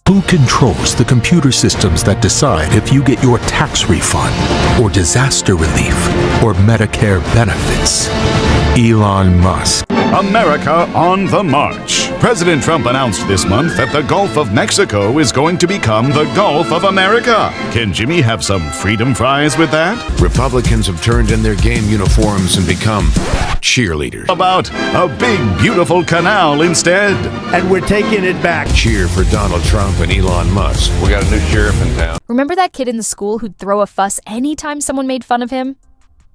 Who controls the computer systems that decide if you get your tax refund, or disaster relief, or Medicare benefits? Elon Musk. America on the march. President Trump announced this month that the Gulf of Mexico is going to become the Gulf of America. Can Jimmy have some freedom fries with that? Republicans have turned in their game uniforms and become cheerleaders. About a big, beautiful canal instead. And we're taking it back. Cheer for Donald Trump and Elon Musk. We got a new sheriff in town. Remember that kid in the school who'd throw a fuss anytime someone made fun of him?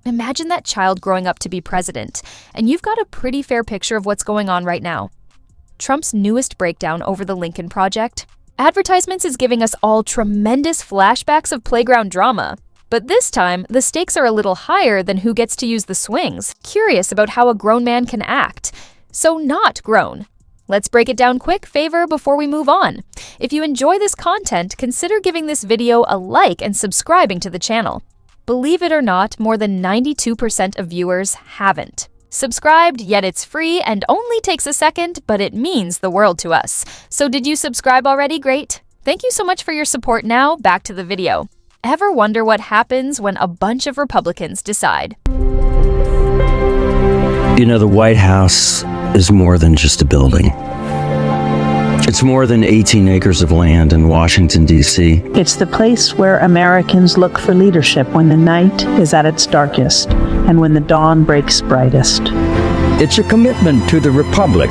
Imagine that child growing up to be president, and you've got a pretty fair picture of what's going on right now. Trump's newest breakdown over the Lincoln Project. Advertisements is giving us all tremendous flashbacks of playground drama. But this time, the stakes are a little higher than who gets to use the swings. Curious about how a grown man can act. So not grown. Let's break it down quick, favor, before we move on. If you enjoy this content, consider giving this video a like and subscribing to the channel. Believe it or not, more than 92% of viewers haven't. Subscribed, yet it's free and only takes a second, but it means the world to us. So did you subscribe already? Great. Thank you so much for your support. Now, back to the video. Ever wonder what happens when a bunch of Republicans decide? You know, the White House is more than just a building. It's more than 18 acres of land in Washington, D.C. It's the place where Americans look for leadership when the night is at its darkest and when the dawn breaks brightest. It's a commitment to the Republic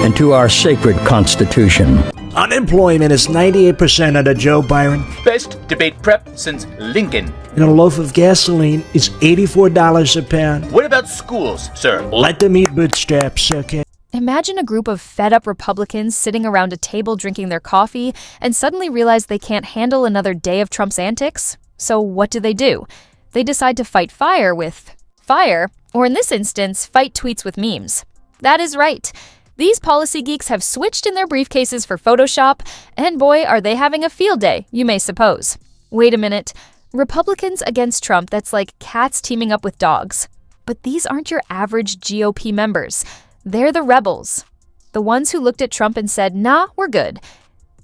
and to our sacred Constitution. Unemployment is 98% under Joe Biden. Best debate prep since Lincoln. And a loaf of gasoline is $84 a pound. What about schools, sir? Let them eat bootstraps, okay? Imagine a group of fed-up Republicans sitting around a table drinking their coffee and suddenly realize they can't handle another day of Trump's antics. So what do? They decide to fight fire with fire, or in this instance, fight tweets with memes. That is right. These policy geeks have switched in their briefcases for Photoshop, and boy, are they having a field day, you may suppose. Wait a minute. Republicans against Trump, that's like cats teaming up with dogs. But these aren't your average GOP members. They're the rebels. The ones who looked at Trump and said, nah, we're good.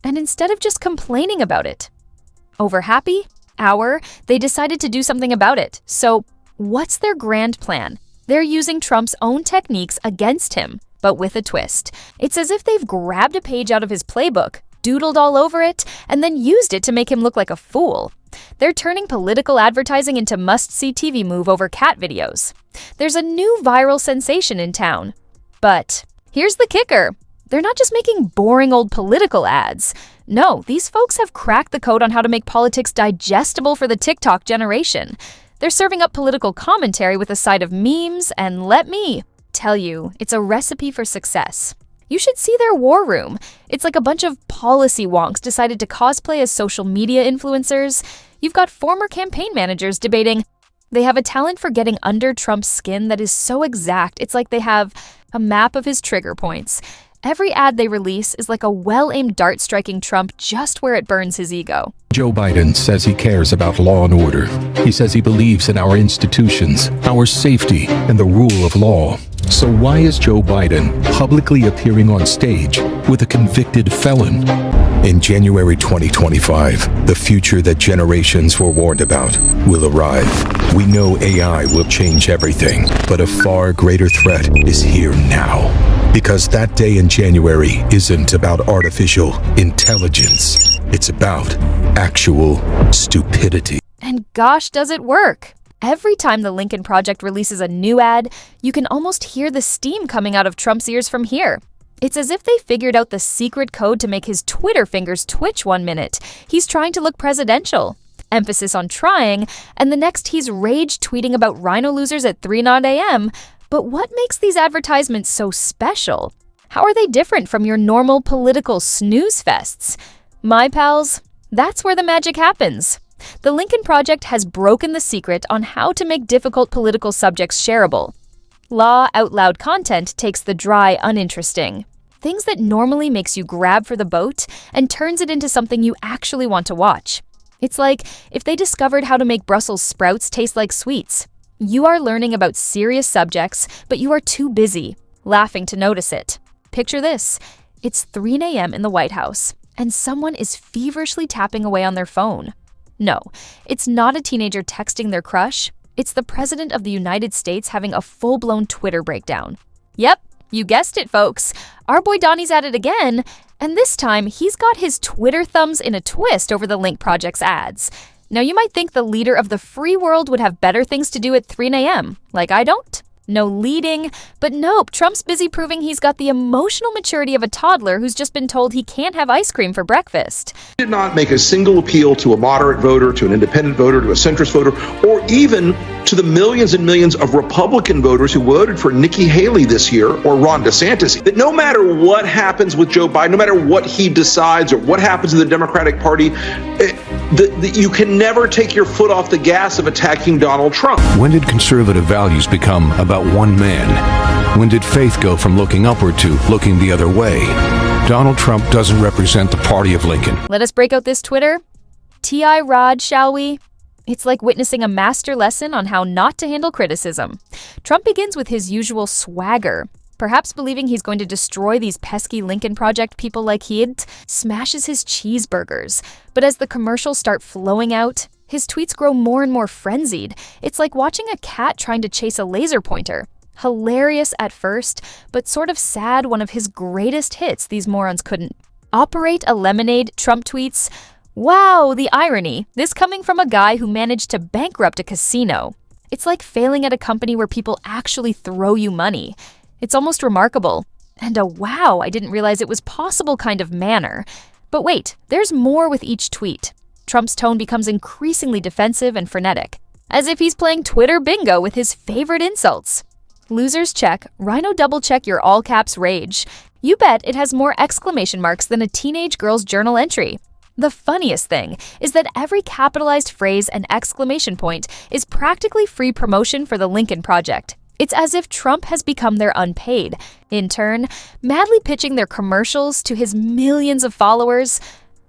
And instead of just complaining about it. Over happy? They decided to do something about it. So what's their grand plan? They're using Trump's own techniques against him, but with a twist. It's as if they've grabbed a page out of his playbook, doodled all over it, and then used it to make him look like a fool. They're turning political advertising into must-see TV move over cat videos. There's a new viral sensation in town. But here's the kicker. They're not just making boring old political ads. No, these folks have cracked the code on how to make politics digestible for the TikTok generation. They're serving up political commentary with a side of memes, and let me tell you, it's a recipe for success. You should see their war room. It's like a bunch of policy wonks decided to cosplay as social media influencers. You've got former campaign managers debating. They have a talent for getting under Trump's skin that is so exact, it's like they have a map of his trigger points. Every ad they release is like a well-aimed dart striking Trump just where it burns his ego. Joe Biden says he cares about law and order. He says he believes in our institutions, our safety, and the rule of law. So why is Joe Biden publicly appearing on stage with a convicted felon? In January 2025, the future that generations were warned about will arrive. We know AI will change everything, but a far greater threat is here now. Because that day in January isn't about artificial intelligence. It's about actual stupidity. And gosh, does it work? Every time the Lincoln Project releases a new ad, you can almost hear the steam coming out of Trump's ears from here. It's as if they figured out the secret code to make his Twitter fingers twitch one minute. He's trying to look presidential. Emphasis on trying, and the next he's rage tweeting about rhino losers at 3:00 a.m. But what makes these advertisements so special? How are they different from your normal political snooze fests? My pals, that's where the magic happens. The Lincoln Project has broken the secret on how to make difficult political subjects shareable. Law out loud content takes the dry, uninteresting. Things that normally makes you grab for the boat and turns it into something you actually want to watch. It's like if they discovered how to make Brussels sprouts taste like sweets. You are learning about serious subjects, but you are too busy, laughing to notice it. Picture this. It's 3 a.m. in the White House. and someone is feverishly tapping away on their phone. No, it's not a teenager texting their crush. It's the President of the United States having a full-blown Twitter breakdown. Yep, you guessed it, folks. Our boy Donnie's at it again, and this time he's got his Twitter thumbs in a twist over the Link Project's ads. Now, you might think the leader of the free world would have better things to do at 3 a.m., like I don't. No leading, but nope, Trump's busy proving he's got the emotional maturity of a toddler who's just been told he can't have ice cream for breakfast. He did not make a single appeal to a moderate voter, to an independent voter, to a centrist voter, or even to the millions and millions of Republican voters who voted for Nikki Haley this year or Ron DeSantis. That no matter what happens with Joe Biden, no matter what he decides or what happens in the Democratic Party, you can never take your foot off the gas of attacking Donald Trump. When did conservative values become about one man? When did faith go from looking upward to looking the other way? Donald Trump doesn't represent the party of Lincoln. Let us break out this Twitter. T.I. Rod, shall we? It's like witnessing a master lesson on how not to handle criticism. Trump begins with his usual swagger, perhaps believing he's going to destroy these pesky Lincoln Project people like he'd, smashes his cheeseburgers. But as the commercials start flowing out, his tweets grow more and more frenzied. It's like watching a cat trying to chase a laser pointer. Hilarious at first, but sort of sad, one of his greatest hits these morons couldn't. Operate a lemonade, Trump tweets, "Wow, the irony. This coming from a guy who managed to bankrupt a casino." It's like failing at a company where people actually throw you money. It's almost remarkable. And a wow, I didn't realize it was possible kind of manner. But wait, there's more with each tweet. Trump's tone becomes increasingly defensive and frenetic, as if he's playing Twitter bingo with his favorite insults. Losers check, Rhino double check your all caps rage. You bet it has more exclamation marks than a teenage girl's journal entry. The funniest thing is that every capitalized phrase and exclamation point is practically free promotion for the Lincoln Project. It's as if Trump has become their unpaid intern, madly pitching their commercials to his millions of followers.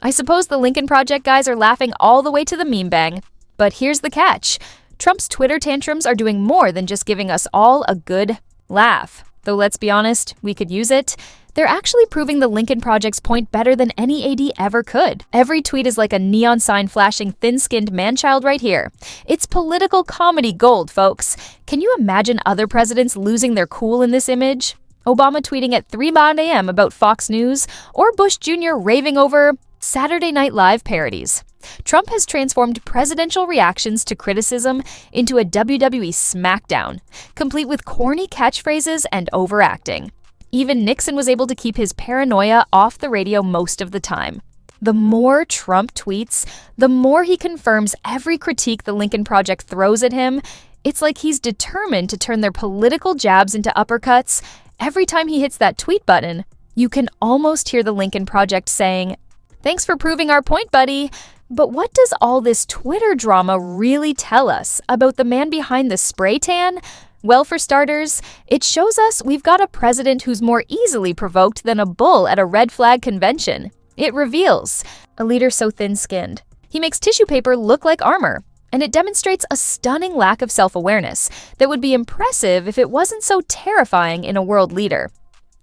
I suppose the Lincoln Project guys are laughing all the way to the meme bang. But here's the catch. Trump's Twitter tantrums are doing more than just giving us all a good laugh. Though let's be honest, we could use it. They're actually proving the Lincoln Project's point better than any AD ever could. Every tweet is like a neon sign flashing thin-skinned man-child right here. It's political comedy gold, folks. Can you imagine other presidents losing their cool in this image? Obama tweeting at 3 a.m. about Fox News, or Bush Jr. raving over Saturday Night Live parodies. Trump has transformed presidential reactions to criticism into a WWE smackdown, complete with corny catchphrases and overacting. Even Nixon was able to keep his paranoia off the radio most of the time. The more Trump tweets, the more he confirms every critique the Lincoln Project throws at him. It's like he's determined to turn their political jabs into uppercuts. Every time he hits that tweet button, you can almost hear the Lincoln Project saying, "Thanks for proving our point, buddy." But what does all this Twitter drama really tell us about the man behind the spray tan? Well, for starters, it shows us we've got a president who's more easily provoked than a bull at a red flag convention. It reveals a leader so thin-skinned. He makes tissue paper look like armor, and it demonstrates a stunning lack of self-awareness that would be impressive if it wasn't so terrifying in a world leader.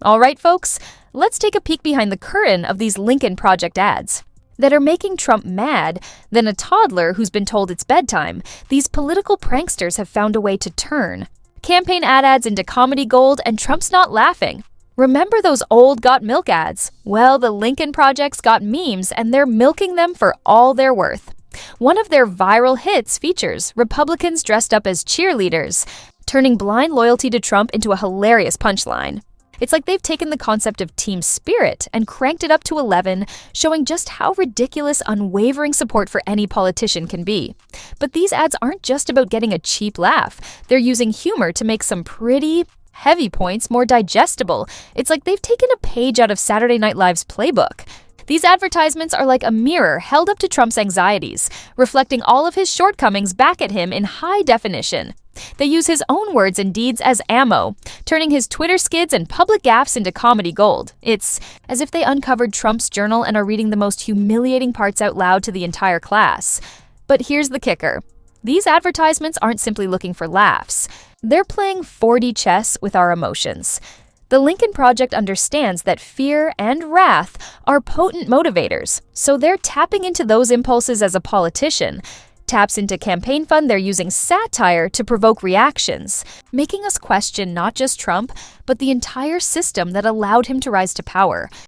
All right, folks, let's take a peek behind the curtain of these Lincoln Project ads that are making Trump mad than a toddler who's been told it's bedtime. These political pranksters have found a way to turn campaign ads into comedy gold, and Trump's not laughing. Remember those old Got Milk ads? Well, the Lincoln Project's got memes, and they're milking them for all they're worth. One of their viral hits features Republicans dressed up as cheerleaders, turning blind loyalty to Trump into a hilarious punchline. It's like they've taken the concept of team spirit and cranked it up to 11, showing just how ridiculous unwavering support for any politician can be. But these ads aren't just about getting a cheap laugh. They're using humor to make some pretty heavy points more digestible. It's like they've taken a page out of Saturday Night Live's playbook. These advertisements are like a mirror held up to Trump's anxieties, reflecting all of his shortcomings back at him in high definition. They use his own words and deeds as ammo, turning his Twitter skids and public gaffes into comedy gold. It's as if they uncovered Trump's journal and are reading the most humiliating parts out loud to the entire class. But here's the kicker. These advertisements aren't simply looking for laughs. They're playing 4D chess with our emotions. The Lincoln Project understands that fear and wrath are potent motivators, so they're tapping into those impulses as a politician. Taps into campaign fund, they're using satire to provoke reactions, making us question not just Trump, but the entire system that allowed him to rise to power.